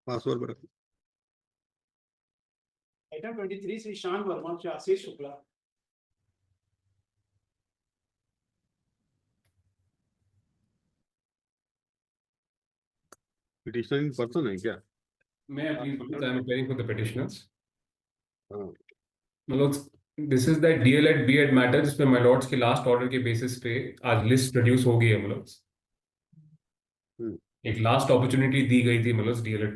Password पर item 23 Shri Shan Verma से Ashish Shukla. Petitioner in person है क्या? मैं please I am appearing for the petitioners. हाँ, मतलब this is that DLEd BEd matter जिसमें माय लॉर्ड्स के लास्ट ऑर्डर के बेसिस पे आज लिस्ट प्रोड्यूस हो गई है। मतलब एक लास्ट अपॉर्चुनिटी दी गई थी मतलब डीएलएड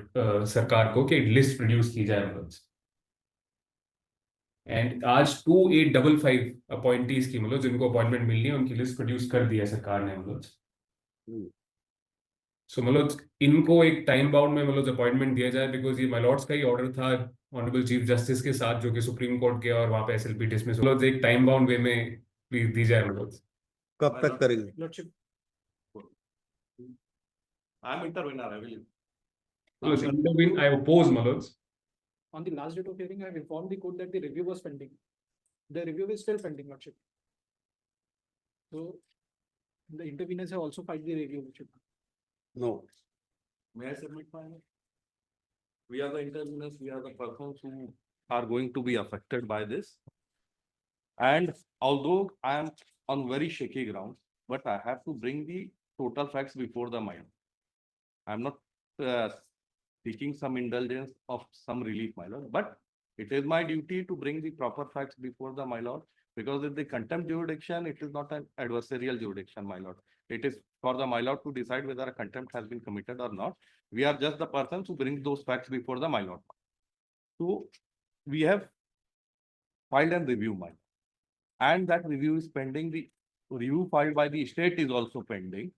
सरकार को कि लिस्ट प्रोड्यूस की जाए मतलब। एंड आज 2855 अपॉइंटीज की मतलब जिनको अपॉइंटमेंट मिलनी है उनकी लिस्ट प्रोड्यूस कर दिया सरकार ने मतलब। सो मतलब इनको एक टाइम बाउंड में मतलब अपॉइंटमेंट दिया जाए बिकॉज ये माय लॉर्ड्स का ही ऑर्डर था ऑनरेबल चीफ जस्टिस के साथ जो कि सुप्रीम कोर्ट के और वहां पे एसएलपी डिसमिस मतलब एक टाइम बाउंड वे में प्लीज दी जाए मतलब। कब तक करेंगे? Lordship I am intervener, I will. Intervene, I oppose मतलब। on the last date of hearing I have informed the court that the review was pending. The review is still pending, lordship. So the interveners have also filed the review, lordship. No. May I submit my? We are the interveners, we are the persons who are going to be affected by this. And although I am on very shaky ground, but I have to bring the total facts before the mind. I am not seeking some indulgence of some relief, my lord, but it is my duty to bring the proper facts before the my lord, because in the contempt jurisdiction, it is not an adversarial jurisdiction, my lord. It is for the my lord to decide whether a contempt has been committed or not. We are just the persons who bring those facts before the my lord. So we have filed and review, my lord. And that review is pending. The review filed by the state is also pending.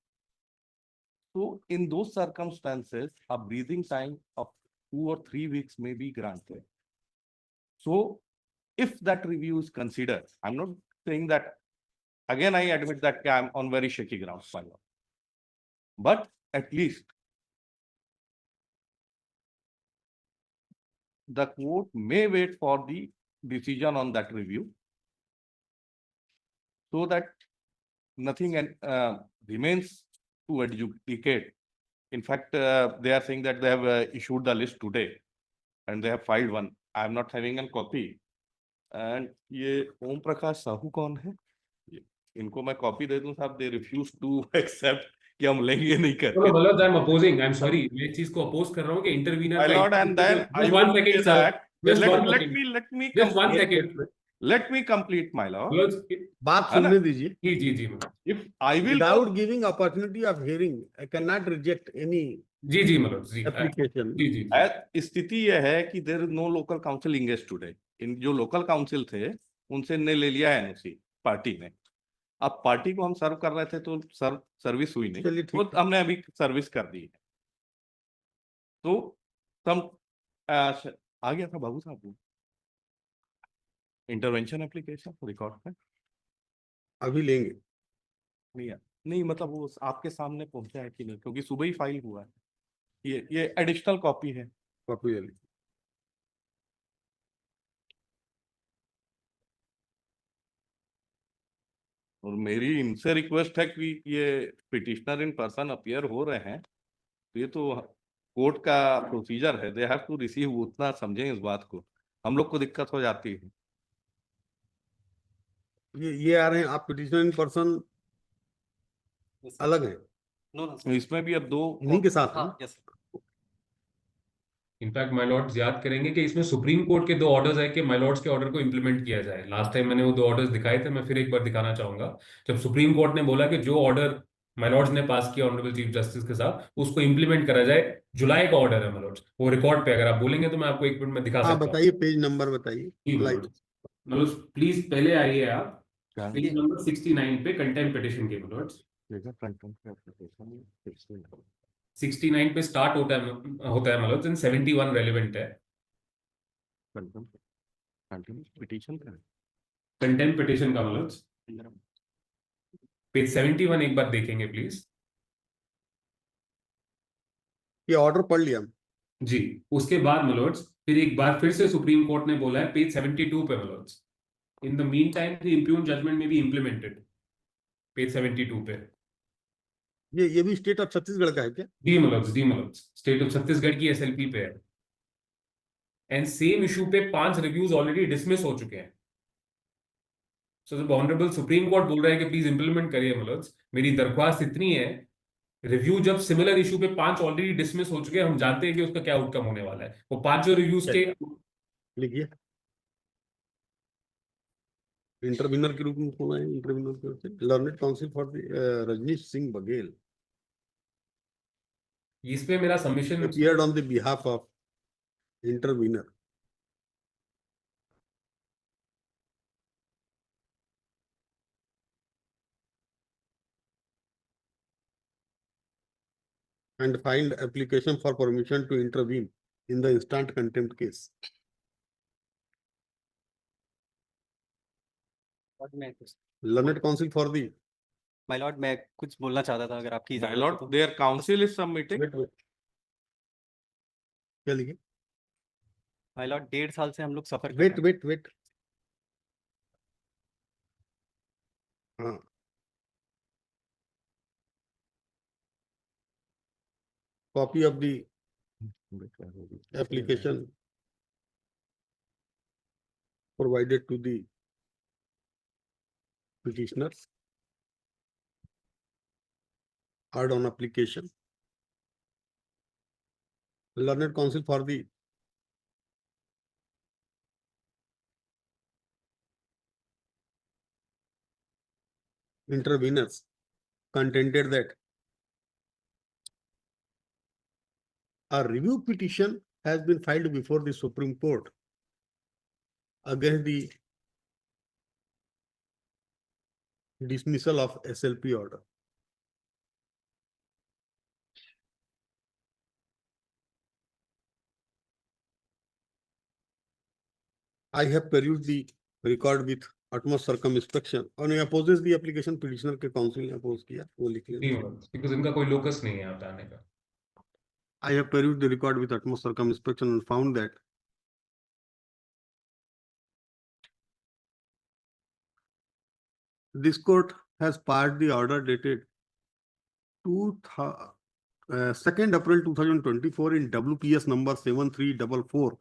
So in those circumstances, a breathing time of 2 or 3 weeks may be granted. So if that review is considered, I'm not saying that, again, I admit that I'm on very shaky ground, but at least the court may wait for the decision on that review so that nothing remains to adjudicate. In fact, they are saying that they have issued the list today and they have filed one. I am not having a copy. And ये ओम प्रकाश साहू कौन है? इनको मैं copy दे दूं साहब, they refuse to accept कि हम लेंगे नहीं करके। मतलब I'm opposing, I'm sorry, मैं इस चीज को oppose कर रहा हूँ कि intervener My lord, and then I will say that let me complete, my lord. बात सुनने दीजिए। जी जी If I will Without giving opportunity of hearing, I cannot reject any जी मतलब जी application. जी स्थिति यह है कि there is no local council engage today. इन जो लोकल काउंसिल थे उनसे ने ले लिया है एनओसी पार्टी ने। अब पार्टी को हम सर्व कर रहे थे तो सर्विस हुई नहीं, तो हमने अभी सर्विस कर दी है। तो हम आ गया था बाबू साहब इंटरवेंशन एप्लीकेशन रिकॉर्ड पे अभी लेंगे नहीं मतलब वो आपके सामने पहुंचा है कि नहीं, क्योंकि सुबह ही फाइल हुआ है। ये एडिशनल कॉपी है। कॉपी ले ली। और मेरी इनसे रिक्वेस्ट है कि ये पिटिशनर इन पर्सन अपीयर हो रहे हैं, तो ये तो कोर्ट का प्रोसीजर है, दे हैव टू रिसीव। उतना समझें इस बात को, हम लोग को दिक्कत हो जाती है। ये आ रहे हैं, आप पिटिशनर इन पर्सन अलग है। इसमें भी अब दो इन्हीं के साथ इनफैक्ट माय लॉर्ड्स याद करेंगे कि इसमें सुप्रीम कोर्ट के 2 ऑर्डर्स है कि माय लॉर्ड्स के ऑर्डर को इंप्लीमेंट किया जाए। लास्ट टाइम मैंने वो 2 ऑर्डर्स दिखाए थे, मैं फिर एक बार दिखाना चाहूंगा। जब सुप्रीम कोर्ट ने बोला कि जो ऑर्डर माय लॉर्ड्स ने पास किया ऑनरेबल चीफ जस्टिस के साथ उसको इंप्लीमेंट करा जाए। जुलाई का ऑर्डर है माय लॉर्ड्स, वो रिकॉर्ड पे अगर आप बोलेंगे तो मैं आपको 1 मिनट में दिखा सकता हूँ। बताइए, पेज नंबर बताइए। मतलब प्लीज पहले आइए आप पेज नंबर 69 पे कंटेम्प्ट पिटिशन के माय लॉर्ड्स। 69 पे स्टार्ट होता है मतलब 71 रेलेवेंट है। पिटीशन का कंटेम्प्ट पिटिशन का मतलब पेज 71 एक बार देखेंगे प्लीज। ये ऑर्डर पढ़ लिया जी। उसके बाद मलोड्स फिर एक बार फिर से सुप्रीम कोर्ट ने बोला है पेज 72 पे मलोड्स, in the mean time the impugned judgement में बी इम्प्लीमेंटेड। पेज 72 पे ये भी स्टेट ऑफ छत्तीसगढ़ का है क्या? डी मतलब स्टेट ऑफ छत्तीसगढ़ की एसएलपी पे है, एंड सेम इशू पे 5 रिव्यूज ऑलरेडी डिसमिस हो चुके हैं। सो जब ऑनरेबल सुप्रीम कोर्ट बोल रहा है कि प्लीज इंप्लीमेंट करिए मतलब, मेरी दरख्वास्त इतनी है, रिव्यू जब सिमिलर इशू पे 5 ऑलरेडी डिसमिस हो चुके हैं, हम जानते हैं कि उसका क्या आउटकम होने वाला है। वो 5 जो रिव्यूज के लिखिए, इंटरविनर के रूप में कौन है? इंटरविनर के रूप में learned counsel for the Rajnish Singh Baghel इस पे मेरा submission appeared on the behalf of intervener. And filed application for permission to intervene in the instant contempt case. Learned counsel for the my Lord, मैं कुछ बोलना चाहता था अगर आपकी My इजाजत हो lord, तो। their counsel is submitting. wait. क्या लिखे? माय लॉर्ड, 1.5 साल से हम लोग सफर कर Wait, रहे हैं। wait. हाँ, copy of the application provided to the petitioners. Add on application. Learned counsel for the interveners contended that a review petition has been filed before the Supreme Court against the dismissal of SLP order. I have perused the record with utmost circumspection और ये opposes the application petitioner के counsel ने oppose किया, वो लिख D लिया. मतलब because इनका कोई लोकस नहीं है यहाँ पे आने का। I have perused the record with utmost circumspection and found that this court has passed the order dated 2nd April 2024 in WPS number 7344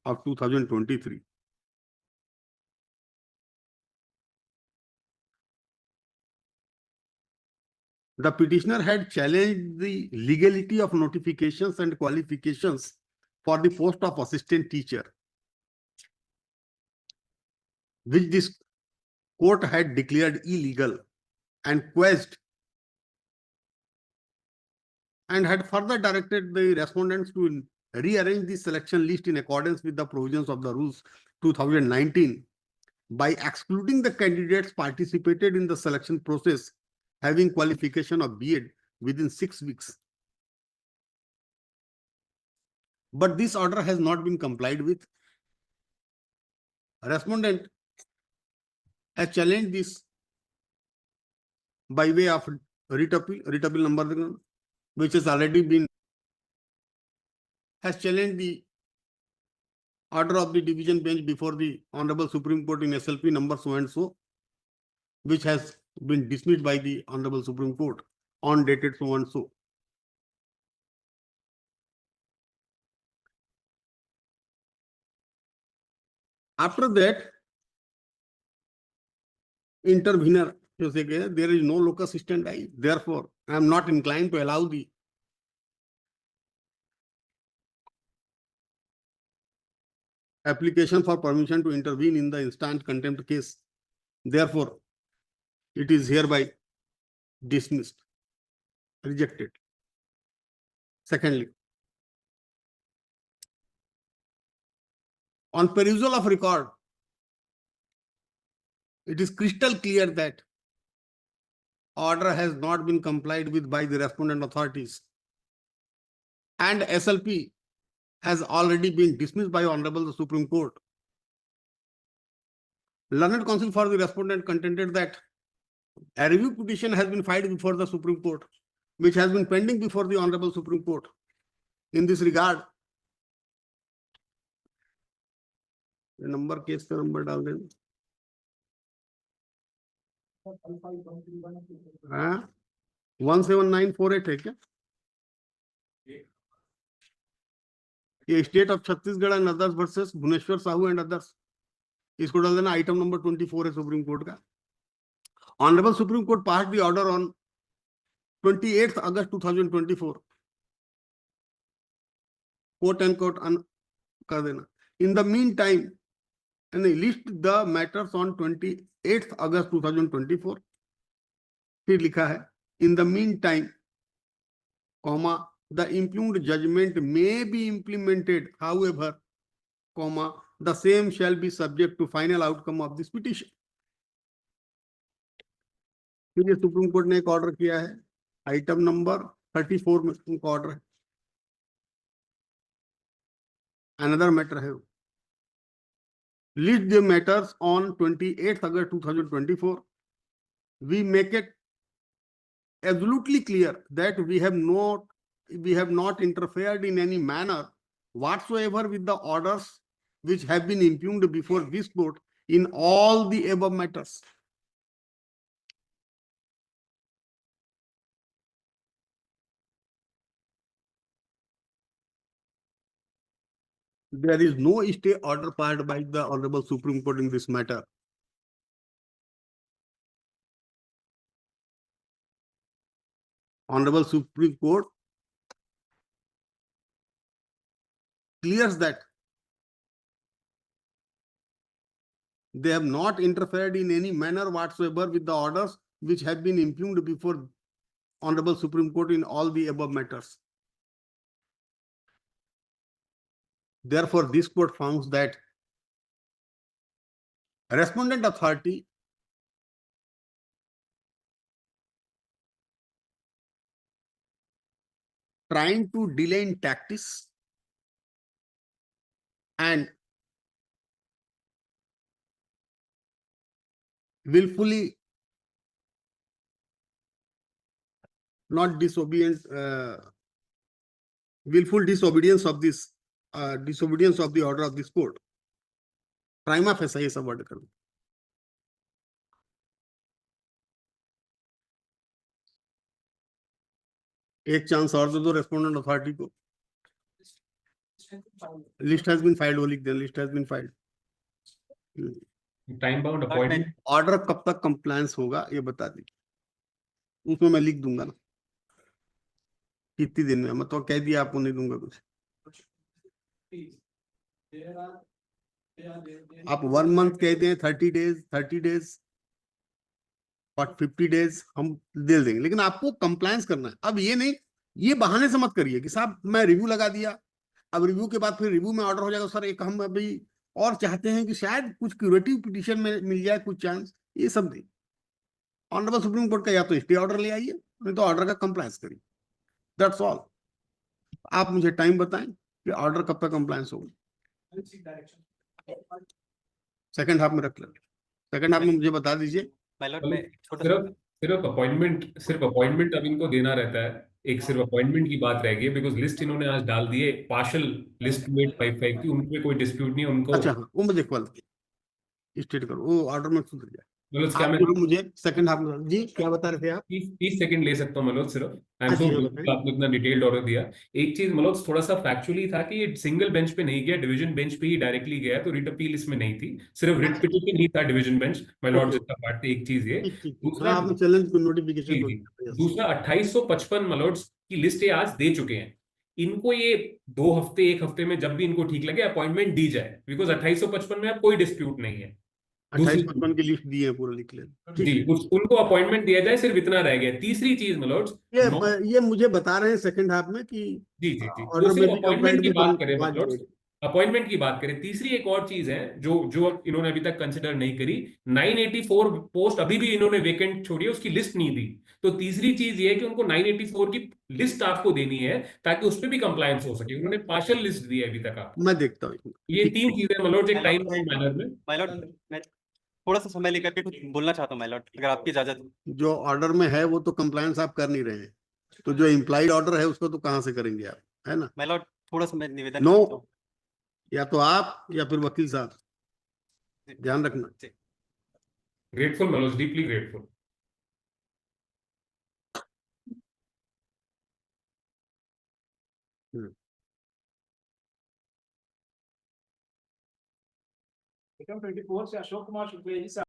of 2023. The petitioner had challenged the legality of notifications and qualifications for the post of assistant teacher, which this court had declared illegal and quashed, and had further directed the respondents to rearrange the selection list in accordance with the provisions of the rules 2019 by excluding the candidates participated in the selection process having qualification of B.Ed within 6 weeks. But this order has not been complied with. Respondent has challenged this by way of writ appeal number, which has already been, has challenged the order of the division bench before the Honorable Supreme Court in SLP number so and so, which has been dismissed by the Honorable Supreme Court on dated so and so. After that, intervener, there is no locus standi. Therefore, I am not inclined to allow the application for permission to intervene in the instant contempt case. Therefore, it is hereby dismissed, rejected. Secondly, on perusal of record, it is crystal clear that order has not been complied with by the respondent authorities, and SLP has already been dismissed by Honorable the Supreme Court. Learned counsel for the respondent contended that a review petition has been filed before the Supreme Court, which has been pending before the Honorable Supreme Court. In this regard, the number case का number डाल देना. हाँ? 17948 है क्या? ये state of Chhattisgarh and others versus Bhuvneshwar Sahu and others, इसको डाल देना। आइटम नंबर 24 है सुप्रीम कोर्ट का। Honourable supreme court pass the order on 28 August 2024, quote and quote कर देना। In the mean time list the matters on 28 August 2024, फिर लिखा है in the mean time comma the impugned judgment may be implemented, however, comma, the same shall be subject to final outcome of this petition. फिर ये supreme court ने एक order किया है, item number 34 में उनका ऑर्डर है। अनदर मैटर है, list the matters on 28 August 2024. We make it absolutely clear that we have not interfered in any manner whatsoever with the orders which have been impugned before this court in all the above matters. There is no stay order passed by the Honorable Supreme Court in this matter. Honorable Supreme Court clears that they have not interfered in any manner whatsoever with the orders which have been impugned before Honorable Supreme Court in all the above matters. Therefore, this court found that respondent authority trying to delay in tactics and willfully not disobedient, willful disobedience of this disobedience of the order of this court. Prima facie ये सब word कर दो। एक chance और दे दो respondent authority को। List has been filed, वो लिख देना, list has been filed. Time bound appointment order कब तक कंप्लायंस होगा ये बता दीजिए, उसमें मैं लिख दूंगा ना कितनी दिन में, मैं तो कह दिया आपको नहीं दूंगा कुछ। आप 1 मंथ कहते हैं, 30 डेज और 50 डेज हम दे देंगे, लेकिन आपको कंप्लायंस करना है। अब ये नहीं, ये बहाने से मत करिए कि साहब मैं रिव्यू लगा दिया, अब रिव्यू के बाद फिर रिव्यू में ऑर्डर हो जाएगा। सर एक हम अभी और चाहते हैं कि शायद कुछ क्यूरेटिव पिटीशन में मिल जाए कुछ चांस, ये सब नहीं। ऑनरेबल सुप्रीम कोर्ट का या तो स्टे ऑर्डर ले आइए, नहीं तो ऑर्डर का कंप्लायंस करिए, दैट्स ऑल। आप मुझे टाइम बताएं कि ऑर्डर कब तक कंप्लायंस होगा। सेकंड हाफ में रख लें, सेकंड हाफ में मुझे बता दीजिए। सिर्फ अपॉइंटमेंट अब इनको देना रहता है, एक सिर्फ अपॉइंटमेंट की बात रह गई है, बिकॉज लिस्ट इन्होंने आज डाल दी है पार्शियल लिस्ट 2855 की, उनपे कोई डिस्प्यूट नहीं है उनको। अच्छा हाँ, वो मुझे कॉल स्टेट करो, वो ऑर्डर में सुधर जाए। मतलब क्या मैं मुझे सेकंड हाफ में जी क्या बता रहे थे आप? 30 सेकंड ले सकता हूँ मनोज सिर्फ। आई एम सो अच्छा, ग्रेटफुल आपने इतना डिटेल्ड ऑर्डर दिया। एक चीज मनोज थोड़ा सा फैक्चुअली था कि ये सिंगल बेंच पे नहीं गया, डिवीजन बेंच पे ही डायरेक्टली गया, तो रिट अपील इसमें नहीं थी, सिर्फ रिट पिटीशन ही था डिवीजन बेंच। माय लॉर्ड जितना पार्ट थे, एक चीज ये। दूसरा आपने चैलेंज को नोटिफिकेशन दूसरा 2855 मनोज की लिस्ट ये आज दे चुके हैं। इनको ये 2 हफ्ते 1 हफ्ते में जब भी इनको ठीक लगे अपॉइंटमेंट दी जाए, बिकॉज 2855 में अब कोई डिस्प्यूट नहीं है। 2855 की लिस्ट दी है, पूरा लिख लें जी, उनको अपॉइंटमेंट दिया जाए, सिर्फ इतना रह गया। तीसरी चीज मनोज, ये मुझे बता रहे हैं सेकंड हाफ में कि जी, ऑर्डर में भी अपॉइंटमेंट की बात करें कंप्लाइंट मनोज, अपॉइंटमेंट की बात करें। तीसरी एक और चीज है जो इन्होंने अभी तक कंसिडर नहीं करी, 984 पोस्ट अभी भी इन्होंने वेकेंट छोड़ी है, उसकी लिस्ट नहीं दी। तो तीसरी चीज ये है कि उनको 984 की लिस्ट आपको देनी है ताकि उस पर भी कंप्लायंस हो सके। उन्होंने पार्शियल लिस्ट दी है अभी तक आपको। मैं देखता हूँ। ये 3 चीजें मनोज एक टाइम मैनर में। माय लॉर्ड, मैं थोड़ा सा समय लेकर के कुछ बोलना चाहता हूँ माय लॉर्ड, अगर आपकी इजाजत हो। जो ऑर्डर में है वो तो कंप्लायंस आप कर नहीं रहे हैं, तो जो इम्प्लाइड ऑर्डर है उसको तो कहाँ से करेंगे आप, है ना? माय लॉर्ड थोड़ा सा मैं निवेदन नो, करता हूं। या तो आप या फिर वकील साहब, ध्यान रखना। Grateful Manoj, deeply grateful. Item 24 से अशोक कुमार शुक्ला जी